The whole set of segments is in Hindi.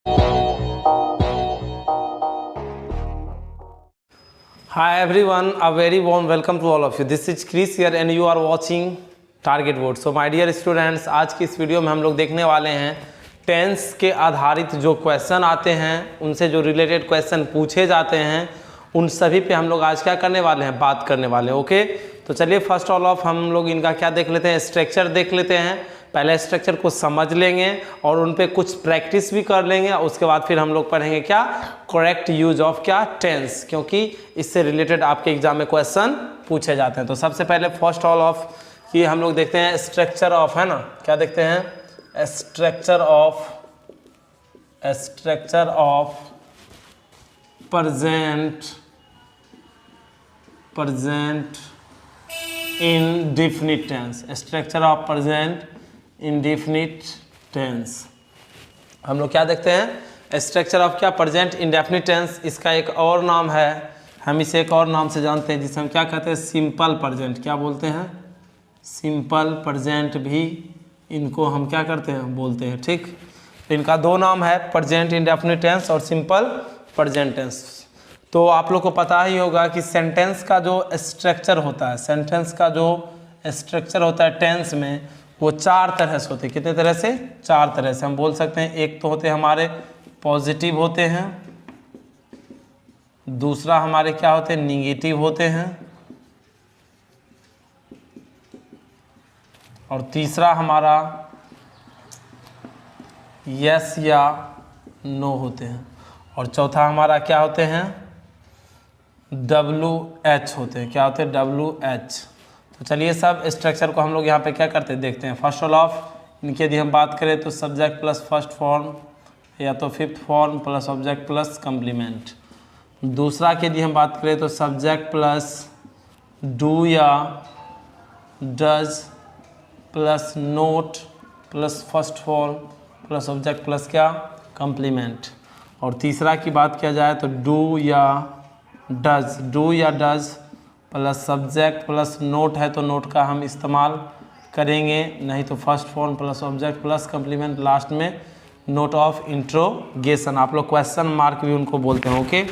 Hi everyone, a very warm welcome to all of you. This is Chris here and you are watching Target Board. So my dear students, आज की इस वीडियो में हम लोग देखने वाले हैं टेंस के आधारित जो क्वेश्चन आते हैं, उनसे जो रिलेटेड क्वेश्चन पूछे जाते हैं, उन सभी पे हम लोग आज क्या करने वाले हैं, बात करने वाले हैं। ओके, तो चलिए फर्स्ट ऑफ हम लोग इनका क्या देख लेते हैं, स्ट्रक्चर देख लेते हैं। पहले स्ट्रक्चर को समझ लेंगे और उन पे कुछ प्रैक्टिस भी कर लेंगे। उसके बाद फिर हम लोग पढ़ेंगे क्या, करेक्ट यूज ऑफ क्या, टेंस, क्योंकि इससे रिलेटेड आपके एग्जाम में क्वेश्चन पूछे जाते हैं। तो सबसे पहले फर्स्ट ऑफ कि हम लोग देखते हैं स्ट्रक्चर ऑफ, है ना, क्या देखते हैं, structure of present indefinite tense, structure of present indefinite tense। हम लोग क्या देखते हैं, स्ट्रक्चर ऑफ क्या, प्रेजेंट इंडेफिनिट टेंस। इसका एक और नाम है, हम इसे एक और नाम से जानते हैं जिसे हम क्या कहते हैं, सिंपल प्रेजेंट। क्या बोलते हैं, सिंपल प्रेजेंट भी इनको हम क्या करते हैं, बोलते हैं। ठीक, इनका दो नाम है, प्रेजेंट इंडेफिनिट टेंस और सिंपल प्रेजेंट टेंस। तो आप लोग को पता ही होगा कि सेंटेंस का जो स्ट्रक्चर होता है, सेंटेंस का जो स्ट्रक्चर होता है टेंस में, वो चार तरह से होते हैं। कितने तरह से, चार तरह से हम बोल सकते हैं। एक तो होते हैं हमारे पॉजिटिव होते हैं, दूसरा हमारे क्या होते हैं, निगेटिव होते हैं, और तीसरा हमारा यस या नो होते हैं, और चौथा हमारा क्या होते हैं, WH होते हैं। क्या होते हैं, WH। तो चलिए सब स्ट्रक्चर को हम लोग यहाँ पे क्या करते हैं, देखते हैं। फर्स्ट ऑफ इनकी यदि हम बात करें तो सब्जेक्ट प्लस फर्स्ट फॉर्म या तो fifth form plus object plus complement. दूसरा की यदि हम बात करें तो सब्जेक्ट प्लस डू या does plus note plus first form plus object plus क्या, कम्प्लीमेंट। और तीसरा की बात किया जाए तो डू या does plus subject plus note है तो नोट का हम इस्तेमाल करेंगे, नहीं तो first form plus object plus complement, last में नोट ऑफ इंट्रोगेशन। आप लोग क्वेश्चन मार्क भी उनको बोलते हैं। ओके,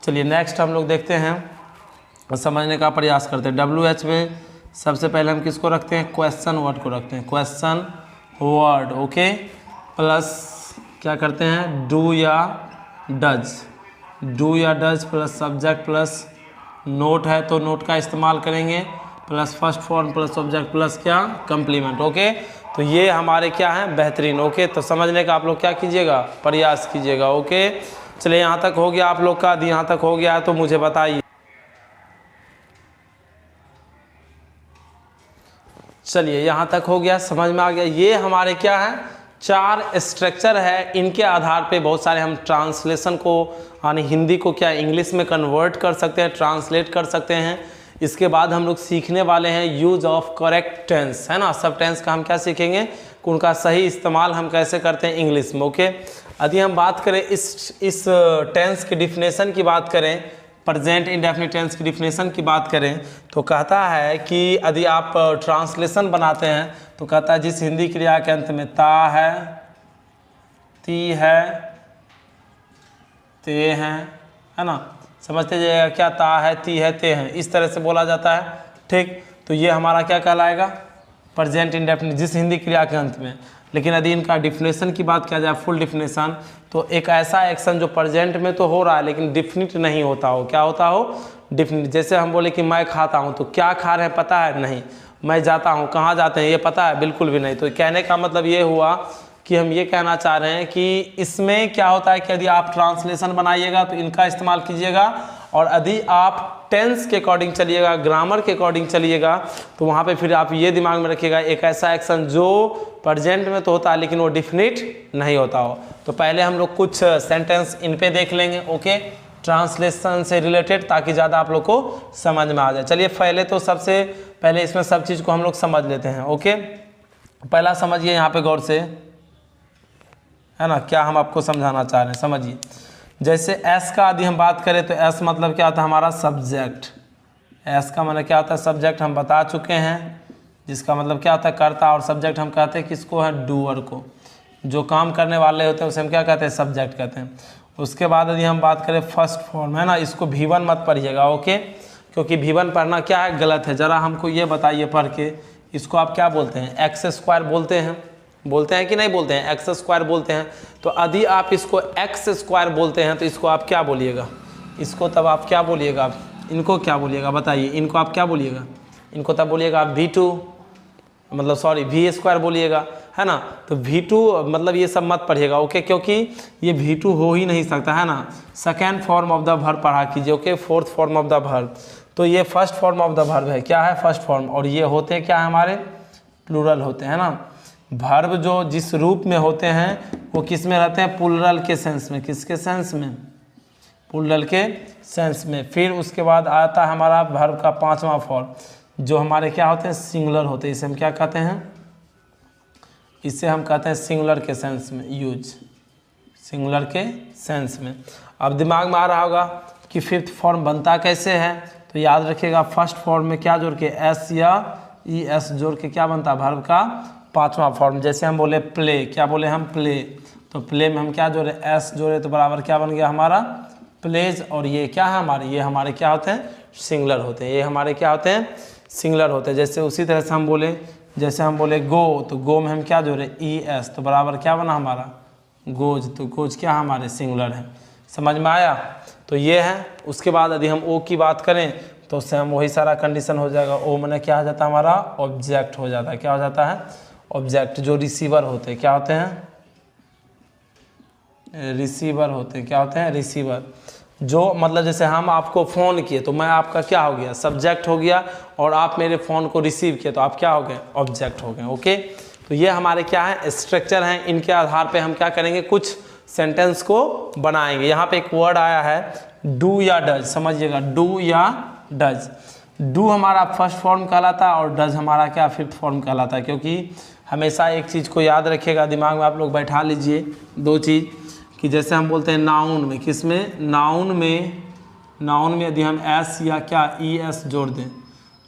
चलिए नेक्स्ट हम लोग देखते हैं, समझने का प्रयास करते हैं। WH में सबसे पहले हम किसको रखते हैं, क्वेश्चन वर्ड को रखते हैं, क्वेश्चन वर्ड। ओके, प्लस क्या करते हैं, डू या does plus subject plus note है तो नोट का इस्तेमाल करेंगे, plus first form plus object plus क्या, कम्प्लीमेंट। ओके, तो ये हमारे क्या है, बेहतरीन। ओके, तो समझने का आप लोग क्या कीजिएगा, प्रयास कीजिएगा। ओके, चलिए यहाँ तक हो गया आप लोग का, यहाँ तक हो गया तो मुझे बताइए। चलिए यहाँ तक हो गया, समझ में आ गया। ये हमारे क्या है, चार स्ट्रक्चर है। इनके आधार पे बहुत सारे हम ट्रांसलेशन को, यानी हिंदी को क्या इंग्लिश में कन्वर्ट कर सकते हैं, ट्रांसलेट कर सकते हैं। इसके बाद हम लोग सीखने वाले हैं यूज ऑफ करेक्ट टेंस, है ना। सब टेंस का हम क्या सीखेंगे, कि उनका सही इस्तेमाल हम कैसे करते हैं इंग्लिश में। ओके, यदि हम बात करें इस टेंस की डिफिनेशन की बात करें, प्रेजेंट इंडेफिनिट टेंस की डिफिनेशन की बात करें, तो कहता है कि यदि आप ट्रांसलेशन बनाते हैं तो कहता है जिस हिंदी क्रिया के अंत में ता है, ती है, ते हैं, है ना, समझते जाइएगा, क्या ता है, ती है, ते हैं, इस तरह से बोला जाता है। ठीक, तो ये हमारा क्या कहलाएगा, प्रेजेंट इंडेफिनिट, जिस हिंदी क्रिया के अंत में। लेकिन यदि इनका डिफिनेशन की बात किया जाए, फुल डिफिनेशन, तो एक ऐसा एक्शन जो प्रेजेंट में तो हो रहा है लेकिन डिफिनिट नहीं होता हो। क्या होता हो, डिफिनिट। जैसे हम बोले कि मैं खाता हूँ, तो क्या खा रहे हैं पता है, नहीं। मैं जाता हूँ, कहाँ जाते हैं ये पता है, बिल्कुल भी नहीं। तो कहने का मतलब ये हुआ कि हम ये कहना चाह रहे हैं कि इसमें क्या होता है कि यदि आप ट्रांसलेशन बनाइएगा तो इनका इस्तेमाल कीजिएगा, और यदि आप टेंस के अकॉर्डिंग चलिएगा, ग्रामर के अकॉर्डिंग चलिएगा, तो वहाँ पे फिर आप ये दिमाग में रखिएगा, एक ऐसा एक्शन जो प्रेजेंट में तो होता है लेकिन वो डिफिनिट नहीं होता हो। तो पहले हम लोग कुछ सेंटेंस इन पे देख लेंगे। ओके, ट्रांसलेशन से रिलेटेड, ताकि ज़्यादा आप लोग को समझ में आ जाए। चलिए पहले तो सबसे पहले इसमें सब चीज़ को हम लोग समझ लेते हैं। ओके, पहला समझिए यहाँ पे गौर से, है ना, क्या हम आपको समझाना चाह रहे हैं, समझिए। जैसे एस का यदि हम बात करें तो एस मतलब क्या होता है, हमारा सब्जेक्ट। एस का मतलब क्या होता है, सब्जेक्ट हम बता चुके हैं, जिसका मतलब क्या होता है, कर्ता। और सब्जेक्ट हम कहते हैं किसको है, डूअर को। जो काम करने वाले होते हैं उसे हम क्या कहते हैं, सब्जेक्ट कहते हैं। उसके बाद यदि हम बात करें फर्स्ट फॉर्म, है ना, इसको V1 मत पढ़िएगा, ओके, क्योंकि V1 पढ़ना क्या है, गलत है। ज़रा हमको ये बताइए पढ़ के, इसको आप क्या बोलते हैं, एक्स स्क्वायर बोलते हैं, बोलते हैं कि नहीं बोलते हैं, एक्स स्क्वायर बोलते हैं। तो यदि आप इसको एक्स स्क्वायर बोलते हैं तो इसको आप क्या बोलिएगा, इसको तब आप क्या बोलिएगा, इनको क्या बोलिएगा बताइए, इनको आप क्या बोलिएगा, इनको तब बोलिएगा आप V2, मतलब सॉरी V स्क्वायर बोलिएगा, है ना। तो V2 मतलब ये सब मत पढ़िएगा, ओके, क्योंकि ये V2 हो ही नहीं सकता, है ना। Second form of the verb पढ़ा कीजिए, okay, fourth form of the verb. तो ये first form of the verb है, क्या है, फर्स्ट फॉर्म, और ये होते हैं क्या है, हमारे प्लूरल होते हैं ना। वर्ब जो जिस रूप में होते हैं वो किस में रहते हैं, प्लूरल के सेंस में, किसके सेंस में, प्लूरल के सेंस में। फिर उसके बाद आता है हमारा वर्ब का पांचवा फॉर्म, जो हमारे क्या होते हैं, सिंगुलर होते हैं। इसे हम क्या कहते हैं, इसे हम कहते हैं सिंगुलर के सेंस में यूज, सिंगुलर के सेंस में। अब दिमाग में आ रहा होगा कि फिफ्थ फॉर्म बनता कैसे है, तो याद रखिएगा फर्स्ट फॉर्म में क्या जोड़ के, एस या ई एस जोड़ के क्या बनता है, वर्ब का पांचवा फॉर्म। जैसे हम बोले प्ले, क्या बोले हम, प्ले, तो प्ले में हम क्या जोड़े, एस जोड़े, तो बराबर क्या बन गया हमारा, प्लेज। और ये क्या है हमारे, ये हमारे क्या होते हैं, सिंगुलर होते हैं, ये हमारे क्या होते हैं, सिंगुलर होते हैं। जैसे उसी तरह से हम बोले, जैसे हम बोले गो, तो गो में हम क्या जोड़े, ई एस, तो बराबर क्या बना हमारा, गोज, तो गोज क्या हमारे सिंगुलर है। समझ में आया। तो ये है। उसके बाद यदि हम ओ की बात करें तो उससे हम वही सारा कंडीशन हो जाएगा। ओ मैंने क्या हो जाता है हमारा, ऑब्जेक्ट हो जाता है, क्या हो जाता है, ऑब्जेक्ट। जो रिसीवर होते हैं क्या होते हैं, रिसीवर होते हैं, क्या होते हैं, रिसीवर। जो मतलब जैसे हम आपको फ़ोन किए तो मैं आपका क्या हो गया, सब्जेक्ट हो गया, और आप मेरे फ़ोन को रिसीव किए तो आप क्या हो गए, ऑब्जेक्ट हो गए, ओके। तो ये हमारे क्या है, स्ट्रक्चर हैं। इनके आधार पे हम क्या करेंगे, कुछ सेंटेंस को बनाएंगे। यहाँ पे एक वर्ड आया है डू या डज, समझिएगा, डू या डज। डू हमारा फर्स्ट फॉर्म कहलाता है और डज हमारा क्या, फिफ्थ फॉर्म कहलाता है। क्योंकि हमेशा एक चीज़ को याद रखिएगा, दिमाग में आप लोग बैठा लीजिए दो चीज़, कि जैसे हम बोलते हैं नाउन में, किस में, नाउन में यदि हम एस या क्या ई एस जोड़ दें,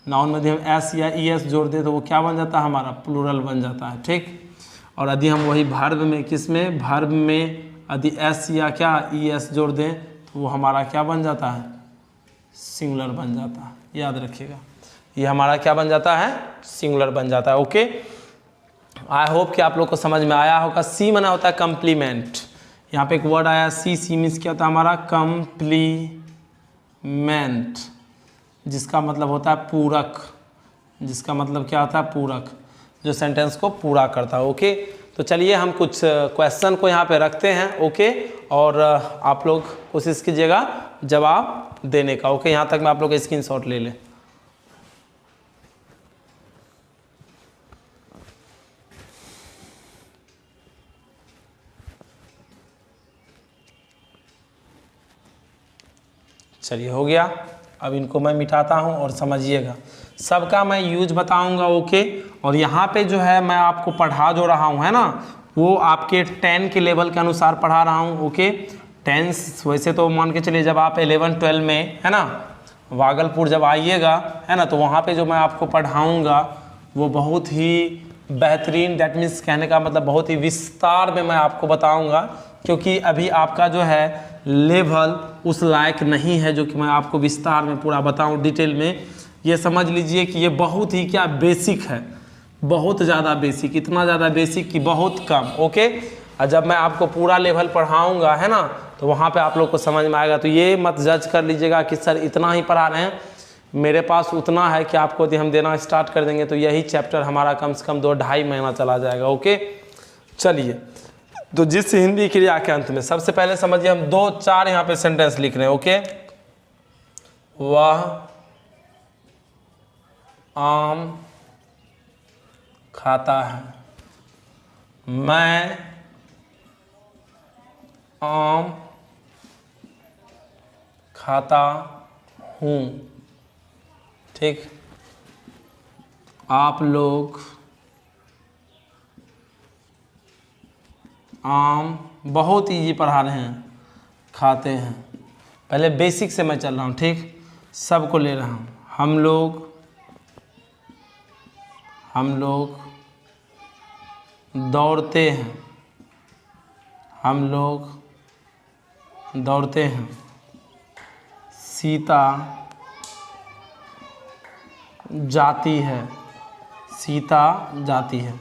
नाउन में यदि हम एस या ई एस जोड़ दें तो वो क्या बन जाता है हमारा, प्लूरल बन जाता है, ठीक। और यदि हम वही वर्ब में, किस में, वर्ब में यदि एस या क्या ई एस जोड़ दें तो वो हमारा क्या बन जाता है, सिंगुलर बन जाता है। याद रखिएगा, ये हमारा क्या बन जाता है, सिंगुलर बन जाता है, ओके। आई होप कि आप लोग को समझ में आया होगा। सी माना होता है कम्प्लीमेंट। यहाँ पे एक वर्ड आया सी मीन्स क्या होता है हमारा, कम्प्लीमेंट, जिसका मतलब होता है पूरक, जिसका मतलब क्या होता है, पूरक, जो सेंटेंस को पूरा करता है, ओके। तो चलिए हम कुछ क्वेश्चन को यहाँ पे रखते हैं, ओके, और आप लोग कोशिश कीजिएगा जवाब देने का, ओके। यहाँ तक मैं आप लोग का स्क्रीनशॉट ले लें। चलिए हो गया। अब इनको मैं मिटाता हूँ और समझिएगा, सबका मैं यूज बताऊंगा, ओके। और यहाँ पे जो है मैं आपको पढ़ा जो रहा हूँ, है ना, वो आपके 10 के लेवल के अनुसार पढ़ा रहा हूँ, ओके। 10 वैसे तो मान के चलिए जब आप 11-12 में, है ना, भागलपुर जब आइएगा, है ना, तो वहाँ पे जो मैं आपको पढ़ाऊँगा वो बहुत ही बेहतरीन, दैट मीन्स कहने का मतलब बहुत ही विस्तार में मैं आपको बताऊँगा, क्योंकि अभी आपका जो है लेवल उस लायक नहीं है जो कि मैं आपको विस्तार में पूरा बताऊं डिटेल में। ये समझ लीजिए कि ये बहुत ही क्या बेसिक है, बहुत ज़्यादा बेसिक, इतना ज़्यादा बेसिक कि बहुत कम, ओके। और जब मैं आपको पूरा लेवल पढ़ाऊंगा, है ना, तो वहाँ पे आप लोग को समझ में आएगा। तो ये मत जज कर लीजिएगा कि सर इतना ही पढ़ा रहे हैं, मेरे पास उतना है कि आपको यदि हम देना स्टार्ट कर देंगे तो यही चैप्टर हमारा कम से कम 2-2.5 महीना चला जाएगा, ओके। चलिए, तो जिस हिंदी क्रिया के अंत में सबसे पहले समझिए, हम 2-4 यहाँ पे सेंटेंस लिख रहे हैं, ओके। वह आम खाता है, मैं आम खाता हूँ, ठीक। आप लोग आम, बहुत ईजी पढ़ा रहे हैं, खाते हैं। पहले बेसिक से मैं चल रहा हूँ, ठीक, सबको ले रहा हूँ। हम लोग दौड़ते हैं, हम लोग दौड़ते हैं। सीता जाती है। सीता जाती है।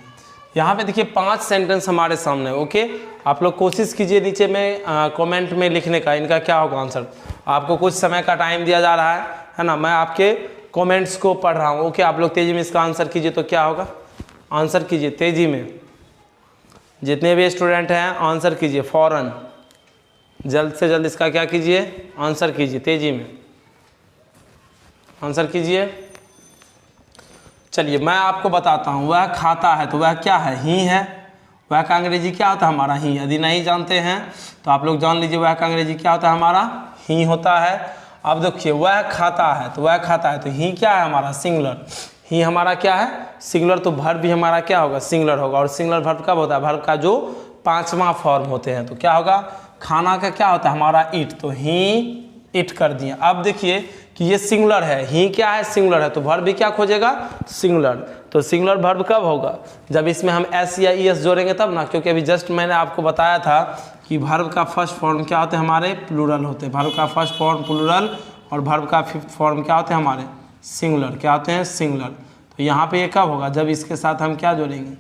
यहाँ पे देखिए 5 सेंटेंस हमारे सामने। ओके, आप लोग कोशिश कीजिए नीचे में कमेंट में लिखने का, इनका क्या होगा आंसर। आपको कुछ समय का टाइम दिया जा रहा है ना, मैं आपके कमेंट्स को पढ़ रहा हूँ। ओके, आप लोग तेज़ी में इसका आंसर कीजिए। तो क्या होगा, आंसर कीजिए तेज़ी में, जितने भी स्टूडेंट हैं आंसर कीजिए फ़ौरन, जल्द से जल्द इसका क्या कीजिए, आंसर कीजिए, तेज़ी में आंसर कीजिए। चलिए मैं आपको बताता हूँ, वह खाता है तो वह क्या है, ही है। वह का अंग्रेजी क्या होता है हमारा, ही। यदि नहीं जानते हैं तो आप लोग जान लीजिए, वह का अंग्रेजी क्या होता है हमारा, ही होता है। अब देखिए वह खाता है तो वह खाता है, तो ही क्या है हमारा, सिंगुलर। ही हमारा क्या है, सिंगुलर। तो वर्ब भी हमारा क्या होगा, सिंगुलर होगा। और सिंगुलर वर्ब कब होता है, वर्ब का जो 5वां फॉर्म होते हैं। तो क्या होगा, खाना का क्या होता है हमारा, ईट। तो ही ईट कर दिए। अब देखिए कि ये सिंगुलर है, ही क्या है, सिंगुलर है, तो वर्ब भी क्या खोजेगा, सिंगुलर। तो सिंगुलर वर्ब कब होगा, जब इसमें हम एस या ई एस जोड़ेंगे तब ना। क्योंकि अभी जस्ट मैंने आपको बताया था कि वर्ब का फर्स्ट फॉर्म क्या होते हैं हमारे, प्लूरल होते हैं। वर्ब का फर्स्ट फॉर्म प्लूरल और वर्ब का फिफ्थ फॉर्म क्या होते हैं हमारे, सिंगुलर। क्या होते हैं, सिंगुलर। तो यहाँ पे ये कब होगा, जब इसके साथ हम क्या जोड़ेंगे,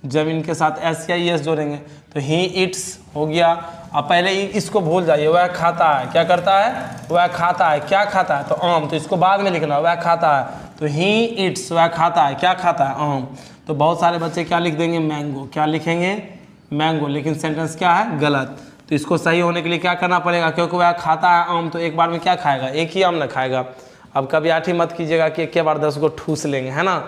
जब इनके साथ एस या ई एस जोड़ेंगे। तो ही इट्स हो गया। अब पहले इसको भूल जाइए, वह खाता है, क्या करता है, वह खाता है, क्या खाता है, तो आम। तो इसको बाद में लिखना, वह खाता है। तो ही इट्स, वह खाता है, क्या खाता है, आम। तो बहुत सारे बच्चे क्या लिख देंगे, मैंगो। क्या लिखेंगे, मैंगो। लेकिन सेंटेंस क्या है, गलत। तो इसको सही होने के लिए क्या करना पड़ेगा, क्योंकि वह खाता है आम, तो एक बार में क्या खाएगा, एक ही आम ना खाएगा। अब कभी आठी मत कीजिएगा कि एक के बार 10 को ठूस लेंगे, है ना।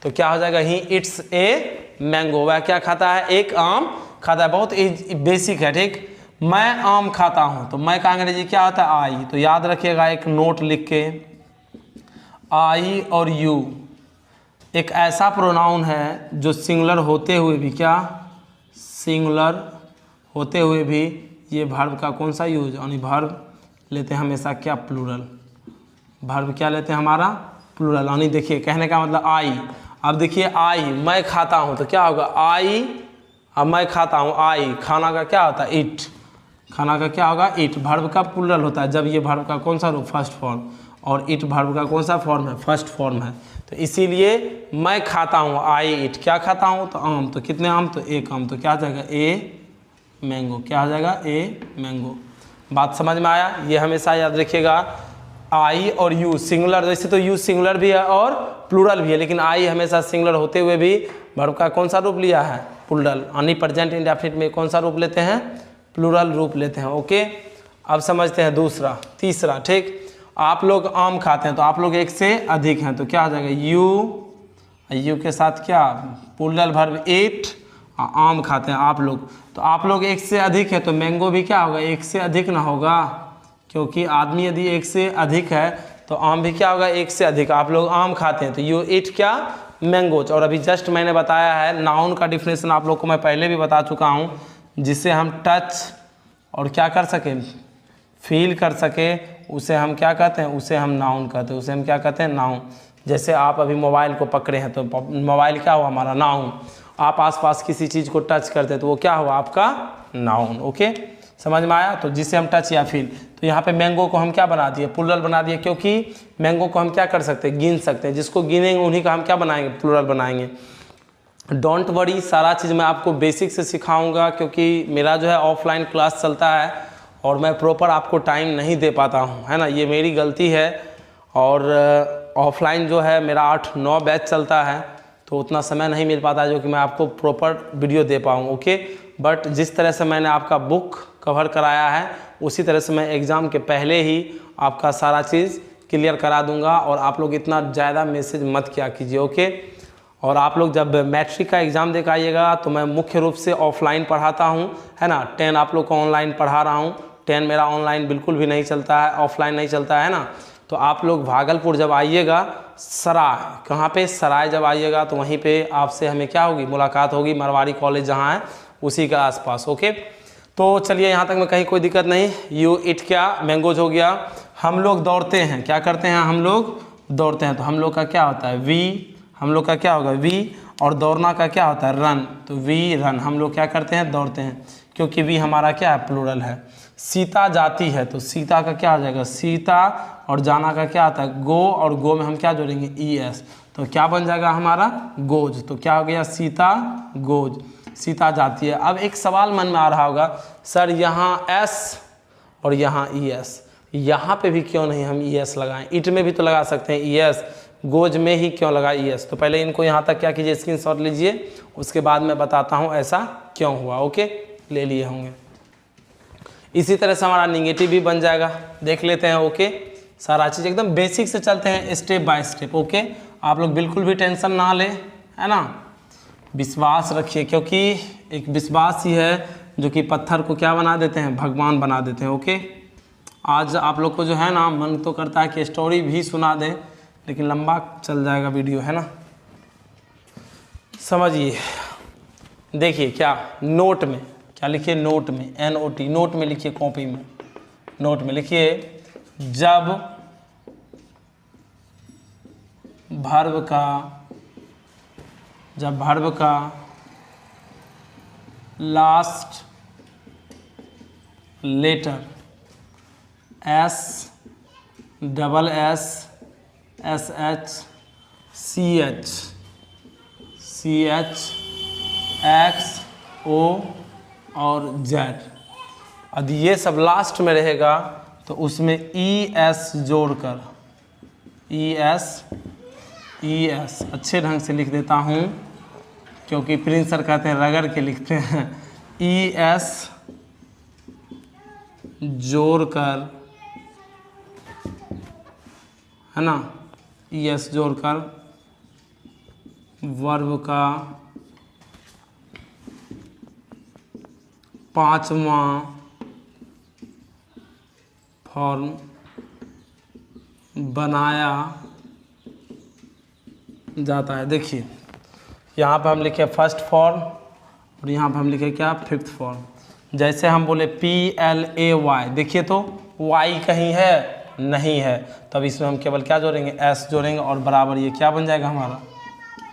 तो क्या हो जाएगा, ही इट्स ए मैंगो। वह क्या खाता है, एक आम खाता है। बहुत बेसिक है, ठीक। मैं आम खाता हूँ, तो मैं का अंग्रेजी क्या होता है, आई। तो याद रखिएगा, एक नोट लिख के, आई और यू एक ऐसा प्रोनाउन है जो सिंगुलर होते हुए भी, क्या, सिंगुलर होते हुए भी ये वर्ब का कौन सा यूज, यानी वर्ब लेते हैं हमेशा क्या, प्लूरल। वर्ब क्या लेते हैं हमारा, प्लूरल। यानी देखिए कहने का मतलब आई। अब देखिए आई, मैं खाता हूँ, तो क्या होगा, आई। अब मैं खाता हूँ, आई। खाना का क्या होता है, ईट। खाना का क्या होगा, ईट। वर्ब का प्लूरल होता है जब ये वर्ब का कौन सा रूप, फर्स्ट फॉर्म। और ईट वर्ब का कौन सा फॉर्म है, फर्स्ट फॉर्म है। तो इसीलिए मैं खाता हूँ, आई ईट। क्या खाता हूँ, तो आम। तो कितने आम, तो एक आम। तो क्या आ जाएगा, ए मैंगो। क्या आ जाएगा, ए मैंगो। बात समझ में आया। ये हमेशा याद रखिएगा, आई और यू सिंगुलर। वैसे तो यू सिंगुलर भी है और प्लूरल भी है, लेकिन आई हमेशा सिंगुलर होते हुए भी वर्ब का कौन सा रूप लिया है, प्लूरल। यानी प्रेजेंट इंडेफिनिट में कौन सा रूप लेते हैं, प्लूरल रूप लेते हैं। ओके, अब समझते हैं दूसरा, तीसरा, ठीक। आप लोग आम खाते हैं, तो आप लोग एक से अधिक हैं, तो क्या आ जाएगा, यू के साथ क्या, प्लूरल वर्ब ईट। आम खाते हैं आप लोग, तो आप लोग एक से अधिक है, तो मैंगो भी क्या होगा, एक से अधिक ना होगा। क्योंकि आदमी यदि एक से अधिक है तो आम भी क्या होगा, एक से अधिक। आप लोग आम खाते हैं, तो यू ईट क्या, मैंगोज। और अभी जस्ट मैंने बताया है नाउन का डिफिनेशन, आप लोग को मैं पहले भी बता चुका हूँ, जिससे हम टच और क्या कर सके, फील कर सके, उसे हम क्या कहते हैं, उसे हम नाउन कहते हैं। उसे हम क्या कहते हैं, नाउन। जैसे आप अभी मोबाइल को पकड़े हैं, तो मोबाइल क्या हुआ हमारा, नाउन। आप आसपास किसी चीज़ को टच करते हैं तो वो क्या हुआ, आपका नाउन। ओके, समझ में आया। तो जिससे हम टच या फील, तो यहाँ पे मैंगो को हम क्या बना दिए, प्लूरल बना दिए। क्योंकि मैंगो को हम क्या कर सकते हैं, गिन सकते हैं। जिसको गिनेंगे उन्हीं का हम क्या बनाएंगे, प्लूरल बनाएंगे। डोंट वरी, सारा चीज़ मैं आपको बेसिक से सिखाऊंगा, क्योंकि मेरा जो है ऑफलाइन क्लास चलता है और मैं प्रॉपर आपको टाइम नहीं दे पाता हूँ, है ना। ये मेरी गलती है। और ऑफलाइन जो है मेरा 8-9 बैच चलता है, तो उतना समय नहीं मिल पाता जो कि मैं आपको प्रॉपर वीडियो दे पाऊँ। ओके, बट जिस तरह से मैंने आपका बुक कवर कराया है, उसी तरह से मैं एग्ज़ाम के पहले ही आपका सारा चीज़ क्लियर करा दूंगा। और आप लोग इतना ज़्यादा मैसेज मत किया कीजिए। ओके, और आप लोग जब मैट्रिक का एग्ज़ाम दे के आइएगा, तो मैं मुख्य रूप से ऑफलाइन पढ़ाता हूँ, है ना। 10 आप लोग को ऑनलाइन पढ़ा रहा हूँ। 10 मेरा ऑनलाइन बिल्कुल भी नहीं चलता है, ऑफलाइन नहीं चलता है ना। तो आप लोग भागलपुर जब आइएगा, सराय, कहाँ पे, सराय जब आइएगा, तो वहीं पे आपसे हमें क्या होगी, मुलाकात होगी। मरवाड़ी कॉलेज जहाँ है उसी के आसपास। ओके, तो चलिए यहाँ तक में कहीं कोई दिक्कत नहीं। यू इट क्या, मैंगोज हो गया। हम लोग दौड़ते हैं, क्या करते हैं, हम लोग दौड़ते हैं। तो हम लोग का क्या होता है, वी। हम लोग का क्या होगा, वी। और दौड़ना का क्या होता है, रन। तो वी रन, हम लोग क्या करते हैं, दौड़ते हैं। क्योंकि वी हमारा क्या है, प्लूरल है। सीता जाती है तो सीता का क्या आ जाएगा, सीता, और जाना का क्या आता है, गो, और गो में हम क्या जोड़ेंगे, ES, तो क्या बन जाएगा हमारा, गोज। तो क्या हो गया, सीता गोज, सीता जाती है। अब एक सवाल मन में आ रहा होगा, सर यहाँ S और यहाँ ES, यहाँ पे भी क्यों नहीं हम ES लगाएं, इट में भी तो लगा सकते हैं ES, गोज में ही क्यों लगा ES। तो पहले इनको यहाँ तक क्या कीजिए, स्क्रीनशॉट लीजिए, उसके बाद मैं बताता हूँ ऐसा क्यों हुआ। ओके, ले लिए होंगे। इसी तरह से हमारा निगेटिव भी बन जाएगा, देख लेते हैं। ओके, सारा चीज़ एकदम बेसिक से चलते हैं, स्टेप बाय स्टेप। ओके, आप लोग बिल्कुल भी टेंशन ना लें, है ना, विश्वास रखिए, क्योंकि एक विश्वास ही है जो कि पत्थर को क्या बना देते हैं, भगवान बना देते हैं। ओके, आज आप लोग को जो है ना, मन तो करता है कि स्टोरी भी सुना दें, लेकिन लंबा चल जाएगा वीडियो, है ना। समझिए, देखिए क्या नोट में क्या लिखिए, नोट में NOT, नोट में लिखिए, कॉपी में, नोट में लिखिए, जब भर्ब का last letter SSS SH CH X O और Z, यदि ये सब लास्ट में रहेगा तो उसमें ES जोड़कर, ES अच्छे ढंग से लिख देता हूँ, क्योंकि प्रिंस सर कहते हैं रगड़ के लिखते हैं, ES जोड़कर, है ना, ES जोड़कर वर्ब का 5वां फॉर्म बनाया जाता है। देखिए यहाँ पर हम लिखे फर्स्ट फॉर्म और यहाँ पर हम लिखे क्या, फिफ्थ फॉर्म। जैसे हम बोले PLAY, देखिए तो Y कहीं है, नहीं है, तब इसमें हम केवल क्या जोड़ेंगे, S जोड़ेंगे, और बराबर ये क्या बन जाएगा हमारा,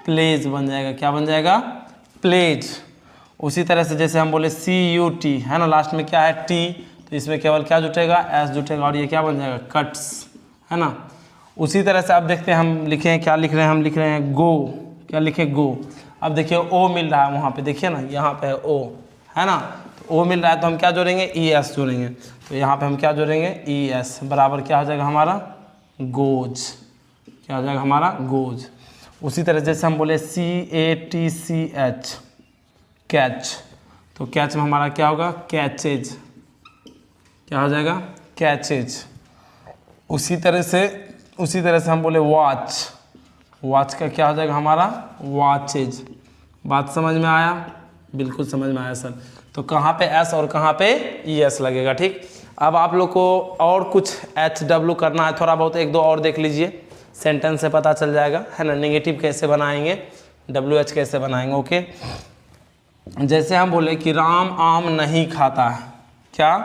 प्लेज बन जाएगा। क्या बन जाएगा, प्लेज। उसी तरह से जैसे हम बोले CUT, है ना, लास्ट में क्या है, T, तो इसमें केवल क्या जुटेगा, S जुटेगा, और ये क्या बन जाएगा, कट्स, है ना। उसी तरह से अब देखते हैं हम लिखे हैं, क्या लिख रहे हैं, हम लिख रहे हैं गो, क्या लिखे, गो। अब देखिए O मिल रहा है वहाँ पे, देखिए ना, यहाँ पे है O, है ना, तो O मिल रहा है तो हम क्या जोड़ेंगे, ES जोड़ेंगे, तो यहाँ पे हम क्या जोड़ेंगे, ES, बराबर क्या हो जाएगा हमारा, गोज, क्या हो जाएगा हमारा, गोज। उसी तरह जैसे हम बोले CATCH, कैच, तो कैच में हमारा क्या होगा, कैचेज, क्या हो जाएगा, कैचेज। उसी तरह से हम बोले वॉच, वॉच का क्या हो जाएगा हमारा, वॉचेज। बात समझ में आया, बिल्कुल समझ में आया सर। तो कहाँ पे S और कहाँ पे ES लगेगा, ठीक। अब आप लोग को और कुछ HW करना है, थोड़ा बहुत, एक दो और देख लीजिए, सेंटेंस से पता चल जाएगा, है ना। नेगेटिव कैसे बनाएंगे, WH कैसे बनाएंगे। ओके, जैसे हम बोले कि राम आम नहीं खाता है, क्या,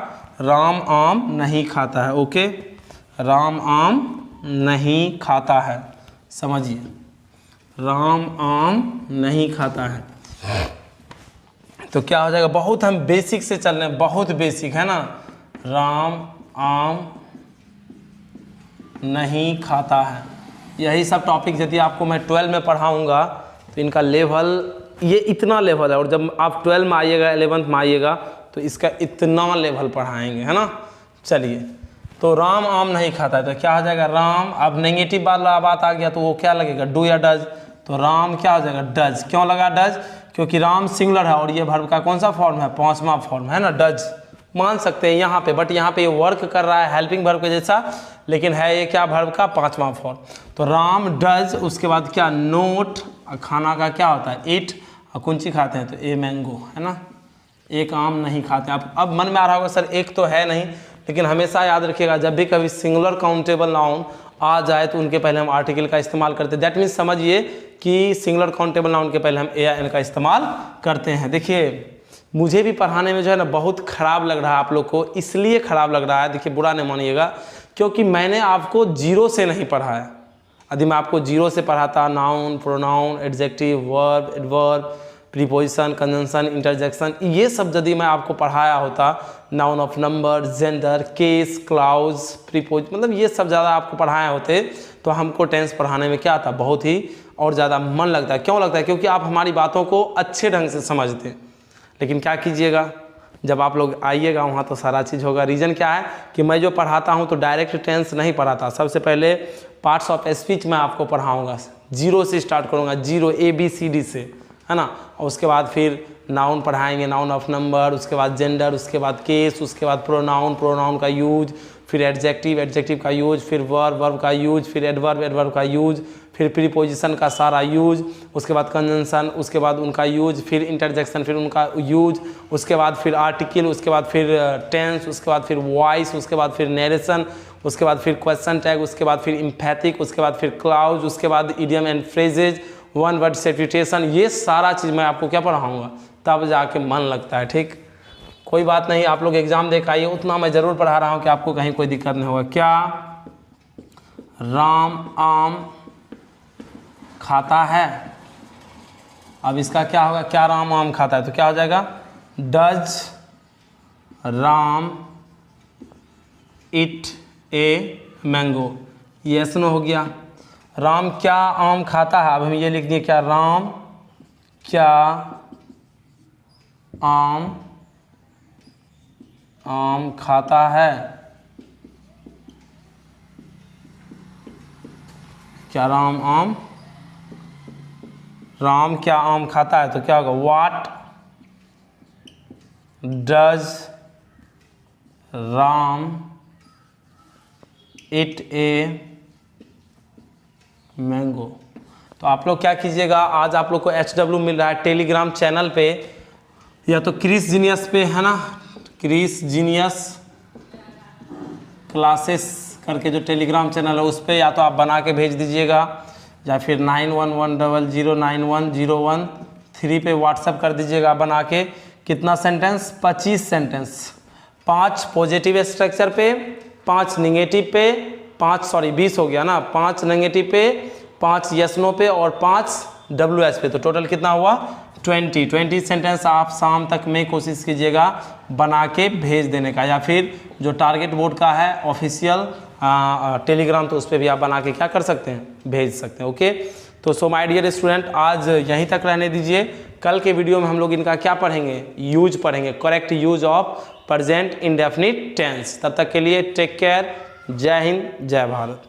राम आम नहीं खाता है। ओके, राम आम नहीं खाता है, समझिए, राम आम नहीं खाता है, तो क्या हो जाएगा, बहुत हम बेसिक से चल रहे हैं, बहुत बेसिक, है ना। राम आम नहीं खाता है, यही सब टॉपिक यदि आपको मैं 12 में पढ़ाऊँगा तो इनका लेवल, ये इतना लेवल है, और जब आप 12 में आइएगा, 11th में आइएगा, तो इसका इतना लेवल पढ़ाएंगे, है ना। चलिए, तो राम आम नहीं खाता है, तो क्या हो जाएगा, राम। अब नेगेटिव वाला बात आ गया तो वो क्या लगेगा, डू या डज, तो राम क्या हो जाएगा, डज। क्यों लगा डज, क्योंकि राम सिंगुलर है और ये वर्ब का कौन सा फॉर्म है, 5वां फॉर्म, है ना, डज। मान सकते हैं यहाँ पे, बट यहाँ पे ये वर्क कर रहा है हेल्पिंग वर्ब के जैसा, लेकिन है ये क्या, वर्ब का 5वां फॉर्म। तो राम डज, उसके बाद क्या, नोट, खाना का क्या होता है, ईट, और कुंची खाते हैं तो ए मैंगो, है ना, एक आम नहीं खाते। अब मन में आ रहा होगा सर एक तो है नहीं, लेकिन हमेशा याद रखिएगा जब भी कभी सिंगुलर काउंटेबल नाउन आ जाए तो उनके पहले हम आर्टिकल का इस्तेमाल करते हैं। दैट मीन्स समझिए कि सिंगुलर काउंटेबल नाउन के पहले हम ए या एन का इस्तेमाल करते हैं। देखिए मुझे भी पढ़ाने में जो है ना बहुत ख़राब लग रहा है आप लोग को, इसलिए ख़राब लग रहा है, देखिए बुरा नहीं मानिएगा, क्योंकि मैंने आपको जीरो से नहीं पढ़ाया। यदि मैं आपको जीरो से पढ़ाता, noun, pronoun, adjective, verb, adverb, preposition, conjunction, interjection, ये सब यदि मैं आपको पढ़ाया होता, noun of number, gender, case, clause, प्रीपोज, मतलब ये सब ज़्यादा आपको पढ़ाए होते तो हमको टेंस पढ़ाने में क्या था, बहुत ही और ज़्यादा मन लगता है। क्यों लगता है? क्योंकि आप हमारी बातों को अच्छे ढंग से समझते। लेकिन क्या कीजिएगा, जब आप लोग आइएगा वहाँ तो सारा चीज़ होगा। रीज़न क्या है कि मैं जो पढ़ाता हूँ तो डायरेक्ट टेंस नहीं पढ़ाता। सबसे पहले पार्ट्स ऑफ स्पीच मैं आपको पढ़ाऊँगा, जीरो से स्टार्ट करूँगा, जीरो ABCD से, है ना। और उसके बाद फिर नाउन पढ़ाएंगे, नाउन ऑफ नंबर, उसके बाद जेंडर, उसके बाद केस, उसके बाद प्रोनाउन, प्रोनाउन का यूज, फिर एडजेक्टिव, एडजेक्टिव का यूज, फिर वर्ब, वर्ब का यूज, फिर एडवर्ब, एडवर्ब का यूज, फिर प्रीपोजिशन का सारा यूज, उसके बाद कंजंक्शन, उसके बाद उनका यूज, फिर इंटरजेक्शन, फिर उनका यूज, उसके बाद फिर आर्टिकल, उसके बाद फिर टेंस, उसके बाद फिर वॉइस, उसके बाद फिर नरेशन, उसके बाद फिर क्वेश्चन टैग, उसके बाद फिर इम्पैथिक, उसके बाद फिर क्लाउज, उसके बाद idiom and phrases, one word substitution, ये सारा चीज़ मैं आपको क्या पढ़ाऊँगा, तब जाके मन लगता है। ठीक, कोई बात नहीं, आप लोग एग्ज़ाम दे के आइए, उतना मैं ज़रूर पढ़ा रहा हूँ कि आपको कहीं कोई दिक्कत नहीं होगा। क्या राम आम खाता है? अब इसका क्या होगा, क्या राम आम खाता है, तो क्या हो जाएगा, does Ram eat a mango, yes no हो गया। राम क्या आम खाता है, अब हम ये लिख दिए, क्या राम क्या आम खाता है, क्या राम क्या आम खाता है, तो क्या होगा, what does Ram eat a mango. तो आप लोग क्या कीजिएगा, आज आप लोग को HW मिल रहा है टेलीग्राम चैनल पे, या तो क्रिस जीनियस पे, है ना, क्रिस जीनियस क्लासेस करके जो टेलीग्राम चैनल है उस पर, या तो आप बना के भेज दीजिएगा, या फिर 91100913 पे व्हाट्सएप कर दीजिएगा बना के। कितना सेंटेंस, 25 सेंटेंस, 5 पॉजिटिव स्ट्रक्चर पे, 5 निगेटिव पे, 20 हो गया ना, 5 नेगेटिव पे, 5 यस नो पे और 5 WH पे, तो टोटल कितना हुआ, 20 सेंटेंस आप शाम तक में कोशिश कीजिएगा बना के भेज देने का, या फिर जो टारगेट बोर्ड का है ऑफिशियल टेलीग्राम, तो उस पर भी आप बना के क्या कर सकते हैं, भेज सकते हैं। ओके, तो सो माय डियर स्टूडेंट, आज यहीं तक रहने दीजिए। कल के वीडियो में हम लोग इनका क्या पढ़ेंगे, यूज पढ़ेंगे, correct use of present indefinite tense. तब तक के लिए टेक केयर, जय हिंद, जय भारत।